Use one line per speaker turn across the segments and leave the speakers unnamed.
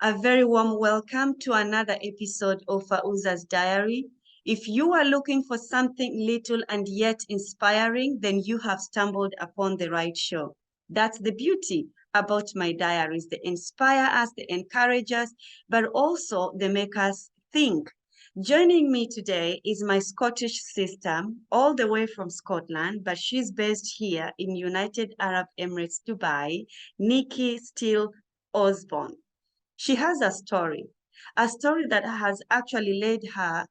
A very warm welcome to another episode of Fauza's Diary. If you are looking for something little and yet inspiring, then you have stumbled upon the right show. That's the beauty about my diaries. They inspire us, they encourage us, but also they make us think. Joining me today is my Scottish sister, all the way from Scotland, but she's based here in United Arab Emirates, Dubai, NIKKI STEELE Osborne. She has a story that has actually led her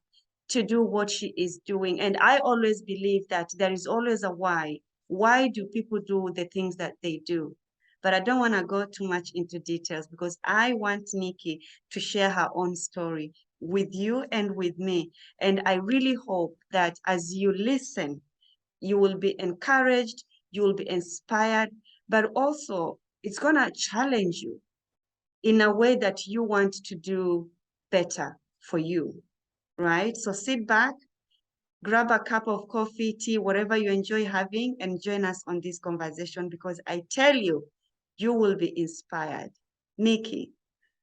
to do what she is doing. And I always believe that there is always a why. Why do people do the things that they do? But I don't want to go too much into details because I want NIKKI to share her own story with you and with me. And I really hope that as you listen, you will be encouraged, you will be inspired, but also it's going to challenge you in a way that you want to do better for you, right? So sit back, grab a cup of coffee, tea, whatever you enjoy having, and join us on this conversation because I tell you, you will be inspired. NIKKI,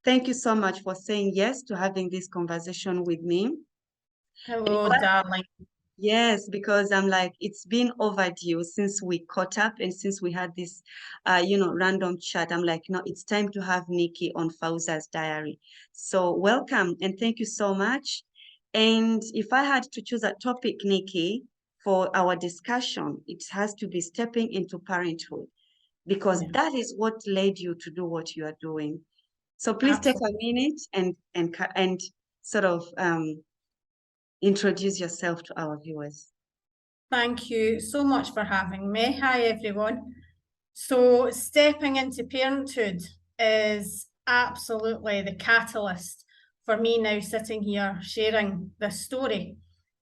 thank you so much for saying yes to having this conversation with me.
Hello, darling.
Yes, because I'm like, it's been overdue since we caught up and since we had this, random chat. I'm like, no, it's time to have NIKKI on Fauza's Diary. So welcome and thank you so much. And if I had to choose a topic, NIKKI, for our discussion, it has to be stepping into parenthood because that is what led you to do what you are doing. So please take a minute and sort of introduce yourself to our viewers.
Thank you so much for having me. Hi, everyone. So stepping into parenthood is absolutely the catalyst for me now sitting here sharing this story.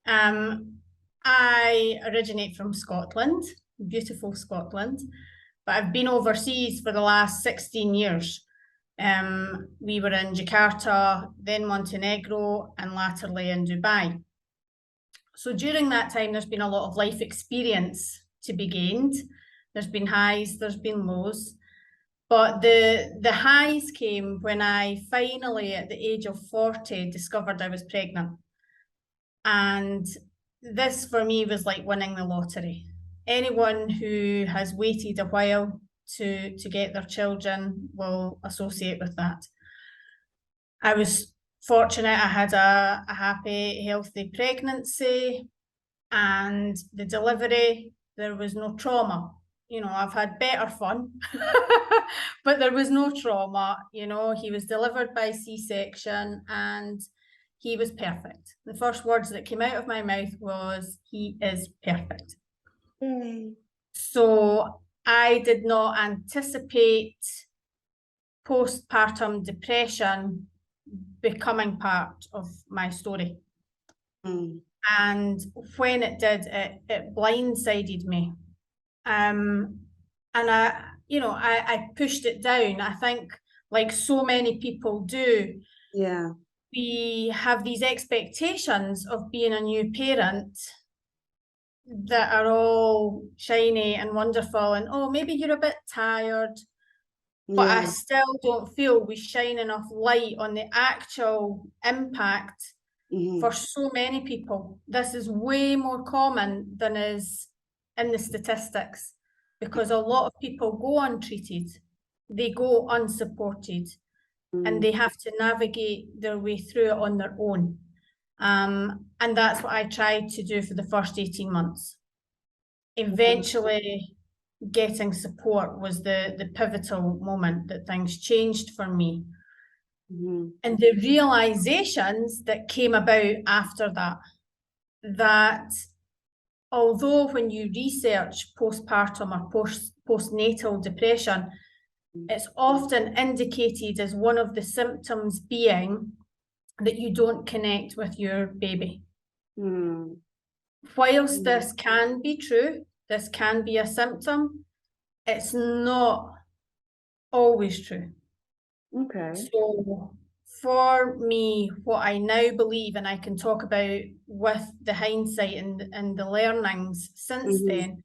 I originate from Scotland, beautiful Scotland, but I've been overseas for the last 16 years. We were in Jakarta, then Montenegro, and latterly in Dubai. So during that time, there's been a lot of life experience to be gained. There's been highs, there's been lows. But the highs came when I finally, at the age of 40, discovered I was pregnant. And this for me was like winning the lottery. Anyone who has waited a while to get their children will associate with that. I was fortunate. I had a happy, healthy pregnancy, and the delivery, there was no trauma. You know, I've had better fun, but there was no trauma. You know, he was delivered by C-section and he was perfect. The first words that came out of my mouth was, "He is perfect." So I did not anticipate postpartum depression becoming part of my story. And when it did, it blindsided me. And I pushed it down. I think like so many people do.
Yeah.
We have these expectations of being a new parent that are all shiny and wonderful. And, oh, maybe you're a bit tired. But I still don't feel we shine enough light on the actual impact for so many people. This is way more common than is in the statistics because a lot of people go untreated, they go unsupported, and they have to navigate their way through it on their own. And that's what I tried to do for the first 18 months. Eventually, getting support was the pivotal moment that things changed for me. And the realizations that came about after that although when you research postpartum or postnatal depression, it's often indicated as one of the symptoms being that you don't connect with your baby. Whilst this can be true, this can be a symptom, it's not always true.
Okay.
So for me, what I now believe, and I can talk about with the hindsight and the learnings since then,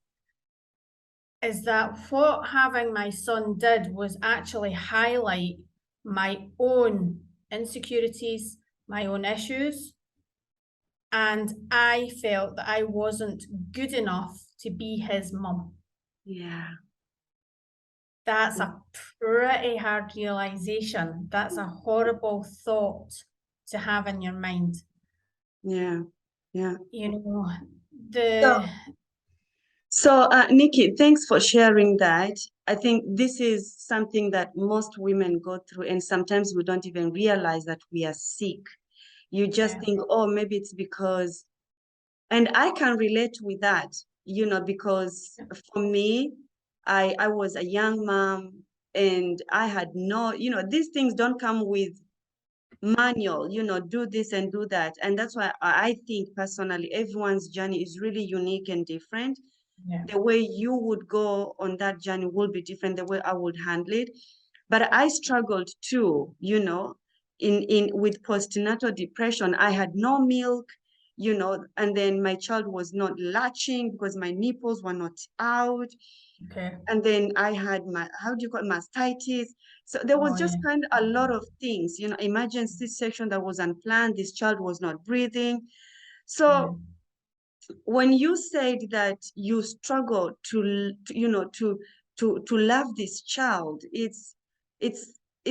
is that what having my son did was actually highlight my own insecurities, my own issues. And I felt that I wasn't good enough to be his mum.
Yeah.
That's a pretty hard realization. That's a horrible thought to have in your mind.
Yeah. Yeah.
You know,
So, Nikki, thanks for sharing that. I think this is something that most women go through, and sometimes we don't even realize that we are sick. You just
yeah,
think, oh, maybe it's because, and I can relate with that, because for me, I was a young mom and I had no, these things don't come with manual, do this and do that. And that's why I think personally, everyone's journey is really unique and different.
yeah,
The way you would go on that journey will be different, the way I would handle it. But I struggled too, in with postnatal depression. I had no milk, and then my child was not latching because my nipples were not out.
okay.
And then I had how do you call it, mastitis. So there was
Oh,
just
yeah,
kind of a lot of things, emergency section that was unplanned. This child was not breathing.
yeah.
So when you said that you struggle to love this child, it's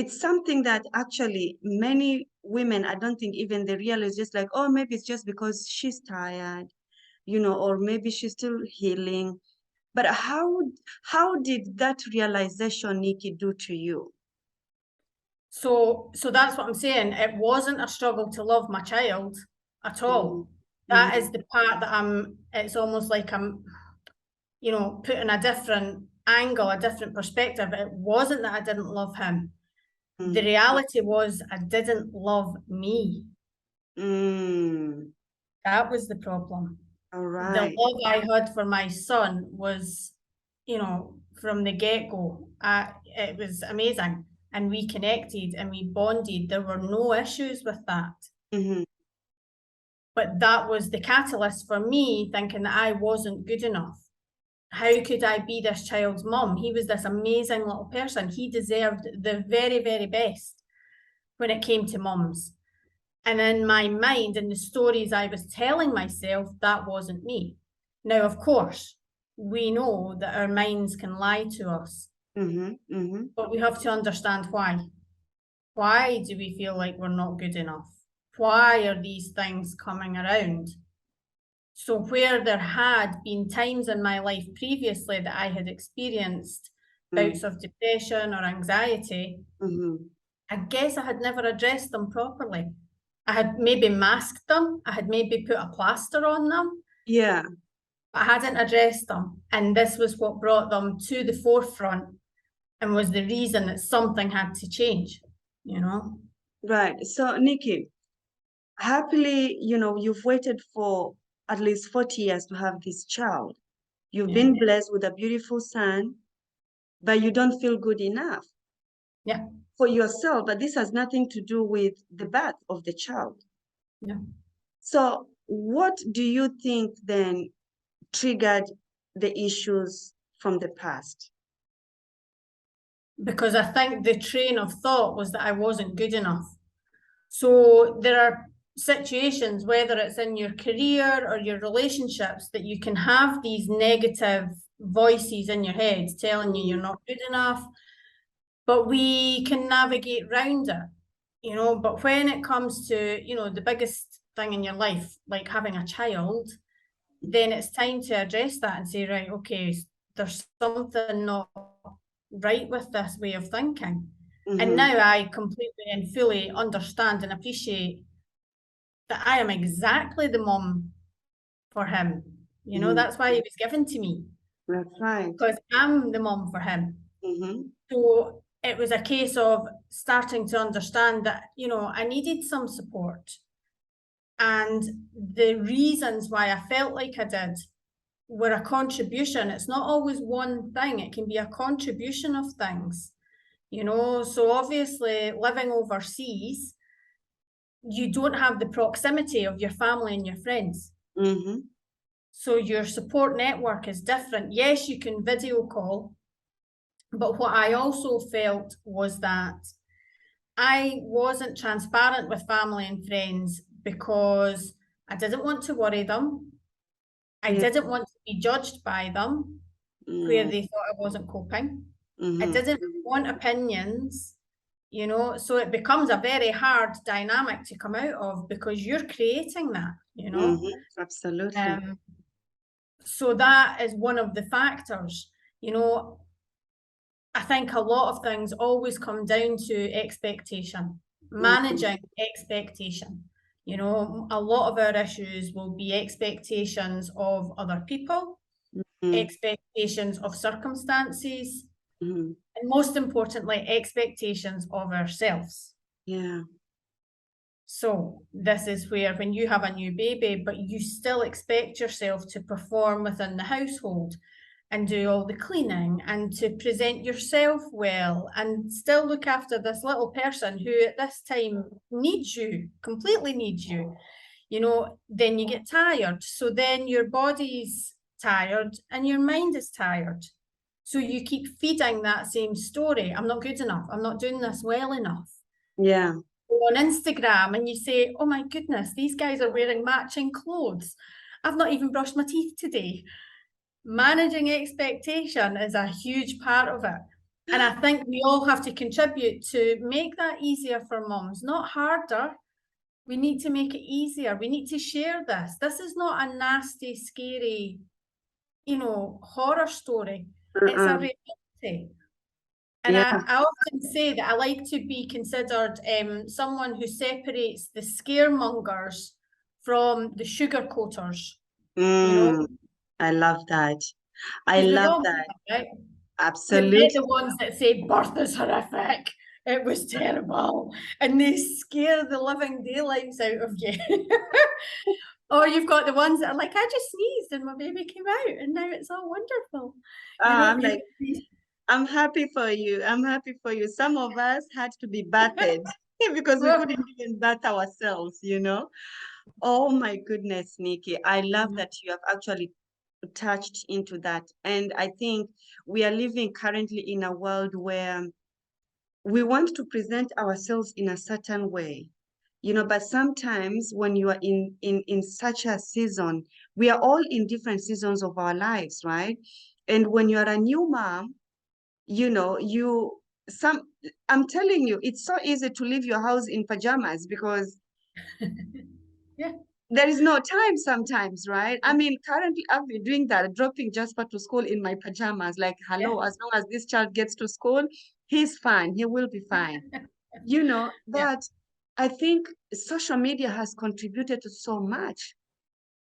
something that actually many women, I don't think even they realize, just like, oh, maybe it's just because she's tired, or maybe she's still healing. But how did that realization, Nikki, do to you?
So that's what I'm saying. It wasn't a struggle to love my child at
Mhm,
all. That is
mhm,
the part that it's almost like I'm, putting a different angle, a different perspective. It wasn't that I didn't love him. The
mhm,
reality was I didn't love me.
mm.
That was the problem.
All
The
right.
love I had for my son was, from the get-go, it was amazing. And we connected and we bonded. There were no issues with that.
Mhm,
But that was the catalyst for me thinking that I wasn't good enough. How could I be this child's mum? He was this amazing little person. He deserved the very, very best when it came to mums. And in my mind, in the stories I was telling myself, that wasn't me. Now, of course, we know that our minds can lie to us,
mhm, mhm.
but we have to understand why. Why do we feel like we're not good enough? Why are these things coming around? So, where there had been times in my life previously that I had experienced bouts of depression or anxiety,
Mm-hmm.
I guess I had never addressed them properly. I had maybe masked them, I had maybe put a plaster on them,
Yeah,
but I hadn't addressed them. And this was what brought them to the forefront and was the reason that something had to change, you know?
right. So, Nikki, happily, you've waited for at least 40 years to have this child. You've
Yeah.
been blessed with a beautiful son, but you don't feel good enough
Yeah.
for yourself. But this has nothing to do with the birth of the child.
Yeah.
So, what do you think then triggered the issues from the past?
Because I think the train of thought was that I wasn't good enough. So there are situations, whether it's in your career or your relationships, that you can have these negative voices in your head telling you you're not good enough, but we can navigate around it. But when it comes to, the biggest thing in your life, like having a child, then it's time to address that and say, right, okay, there's something not right with this way of thinking. And
Mm-hmm.
now I completely and fully understand and appreciate that I am exactly the mum for him.
Mm-hmm.
That's why he was given to me,
That's right.
because I'm the mum for him.
Mm-hmm.
So it was a case of starting to understand that, I needed some support. And the reasons why I felt like I did were a contribution. It's not always one thing, it can be a contribution of things. So obviously living overseas, you don't have the proximity of your family and your friends.
Mm-hmm.
So your support network is different. Yes, you can video call, but what I also felt was that I wasn't transparent with family and friends because I didn't want to worry them. I didn't want to be judged by them where they thought I wasn't coping. I didn't want opinions, you know, so it becomes a very hard dynamic to come out of because you're creating that, you know.
Absolutely.
So that is one of the factors, you know. I think a lot of things always come down to expectation, managing expectation. You know, a lot of our issues will be expectations of other people, expectations of circumstances, and most importantly, expectations of ourselves.
Yeah.
So this is where when you have a new baby, but you still expect yourself to perform within the household and do all the cleaning and to present yourself well and still look after this little person who at this time needs you, completely needs you, you know, then you get tired. So then your body's tired and your mind is tired. So you keep feeding that same story. I'm not good enough. I'm not doing this well enough.
Yeah.
On Instagram and you say, oh my goodness, these guys are wearing matching clothes. I've not even brushed my teeth today. Managing expectation is a huge part of it. And I think we all have to contribute to make that easier for mums, not harder. We need to make it easier. We need to share this. This is not a nasty, scary, you know, horror story. It's a reality. And I often say that I like to be considered someone who separates the scaremongers from the sugarcoaters. You know,
I love that. I love that.
Right?
Absolutely.
You've met the ones that say birth is horrific. It was terrible. And they scare the living daylights out of you. Or you've got the ones that are like, I just sneezed and my baby came out and now it's all wonderful.
I'm like, I'm happy for you. I'm happy for you. Some of us had to be bathed because we couldn't even bath ourselves, you know. Oh my goodness, Nikki. I love that you have actually touched into that. And I think we are living currently in a world where we want to present ourselves in a certain way, you know, but sometimes when you are in such a season, we are all in different seasons of our lives, right? And when you are a new mom, you know, I'm telling you, it's so easy to leave your house in pajamas because there is no time sometimes, right? I mean, currently I've been doing that, dropping Jasper to school in my pajamas, like, hello, as long as this child gets to school, he's fine, he will be fine. You know, but I think social media has contributed to so much.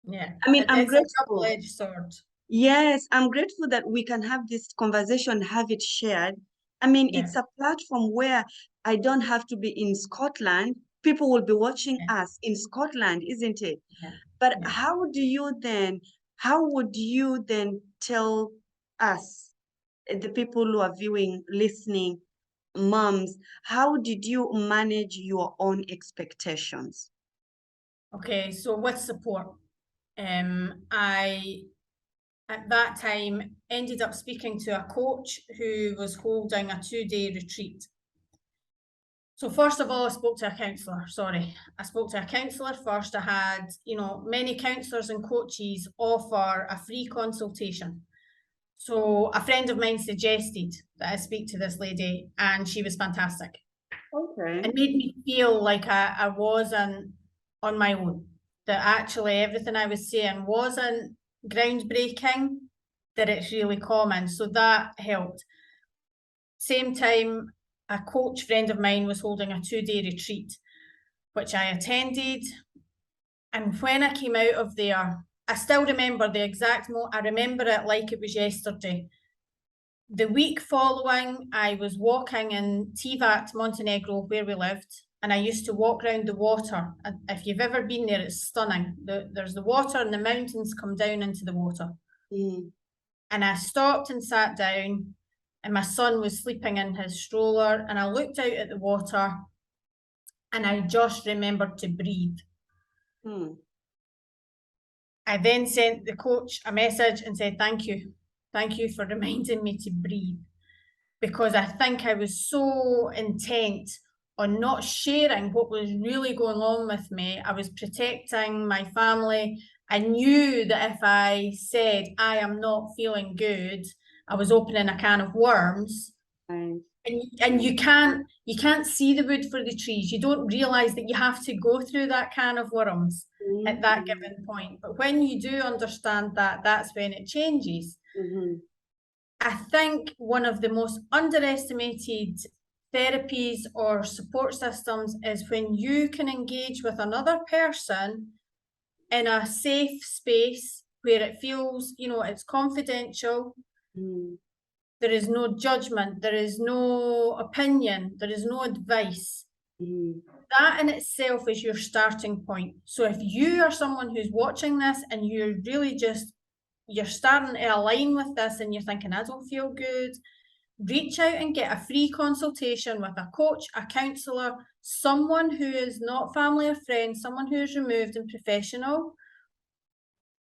Yeah.
I mean, I'm
it's
grateful.
A double-edged sword.
Yes, I'm grateful that we can have this conversation, have it shared. I mean, it's a platform where I don't have to be in Scotland. People will be watching us in Scotland, isn't it? But how would you then tell us, the people who are viewing, listening, moms, how did you manage your own expectations?
Okay, so with support, I at that time ended up speaking to a coach who was holding a 2-day retreat. So first of all, I spoke to a counsellor. I spoke to a counsellor first. I had, you know, many counsellors and coaches offer a free consultation. So a friend of mine suggested that I speak to this lady and she was fantastic.
Okay.
It made me feel like I wasn't on my own, that actually everything I was saying wasn't groundbreaking, that it's really common. So that helped. Same time, a coach friend of mine was holding a 2-day retreat, which I attended. And when I came out of there, I still remember the exact moment. I remember it like it was yesterday. The week following, I was walking in Tivat, Montenegro, where we lived, and I used to walk around the water. And if you've ever been there, it's stunning. There's the water and the mountains come down into the water. And I stopped and sat down, and my son was sleeping in his stroller, and I looked out at the water, and I just remembered to breathe. I then sent the coach a message and said, thank you. Thank you for reminding me to breathe. Because I think I was so intent on not sharing what was really going on with me. I was protecting my family. I knew that if I said I am not feeling good, I was opening a can of worms.
Right.
And you can't see the wood for the trees. You don't realize that you have to go through that can of worms at that given point. But when you do understand that, that's when it changes. I think one of the most underestimated therapies or support systems is when you can engage with another person in a safe space where it feels, you know, it's confidential. There is no judgment, there is no opinion, there is no advice. That in itself is your starting point. So if you are someone who's watching this and you're really just, you're starting to align with this and you're thinking, I don't feel good, reach out and get a free consultation with a coach, a counsellor, someone who is not family or friend, someone who is removed and professional,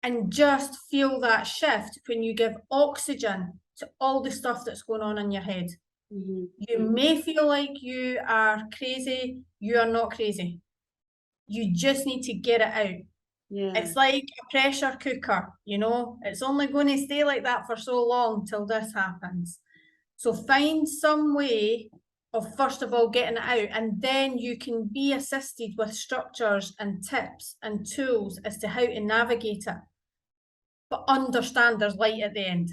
and just feel that shift when you give oxygen to all the stuff that's going on in your head. You may feel like you are crazy. You are not crazy. You just need to get it out. It's like a pressure cooker, you know, it's only going to stay like that for so long till this happens. So find some way of, first of all, getting it out, and then you can be assisted with structures and tips and tools as to how to navigate it. But understand there's light at the end.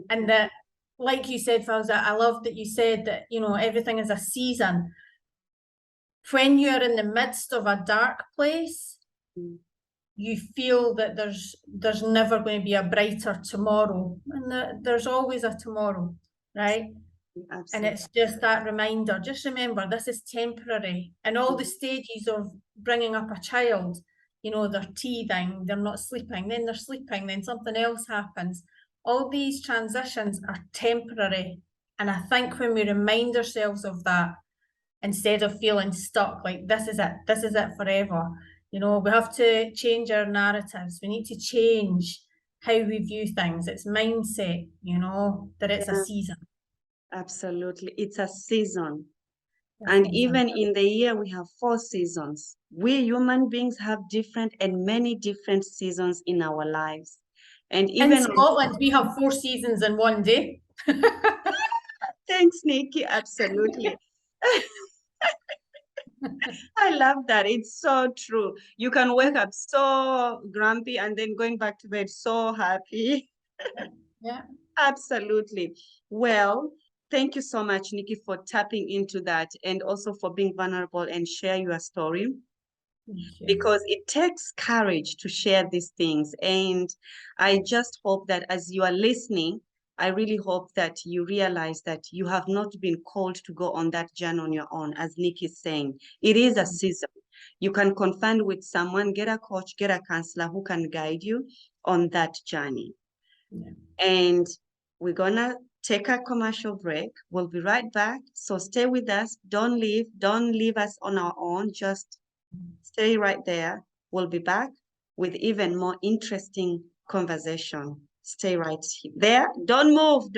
And that, like you said, Fauza, I love that you said that, you know, everything is a season. When you're in the midst of a dark place, you feel that there's never going to be a brighter tomorrow, and there's always a tomorrow, right? Absolutely. And it's just that reminder, just remember, this is temporary. And all the stages of bringing up a child, you know, they're teething, they're not sleeping, then they're sleeping, then something else happens. All these transitions are temporary. And I think when we remind ourselves of that, instead of feeling stuck, like this is it forever, you know, we have to change our narratives. We need to change how we view things. It's mindset, you know, that it's a season.
Absolutely. It's a season. And even in the year, we have 4 seasons. We human beings have different and many different seasons in our lives. And even
in Scotland, we have 4 seasons in one day.
Thanks, Nikki. Absolutely. I love that. It's so true. You can wake up so grumpy and then going back to bed so happy.
Yeah.
Absolutely. Well, thank you so much, Nikki, for tapping into that and also for being vulnerable and share your story. Because it takes courage to share these things. And I just hope that as you are listening, I really hope that you realize that you have not been called to go on that journey on your own, as Nikki is saying. It is a season. You can confide with someone, get a coach, get a counselor who can guide you on that journey. And we're gonna take a commercial break. We'll be right back. So stay with us. Don't leave us on our own. Just stay right there. We'll be back with even more interesting conversation. Stay right there. Don't move.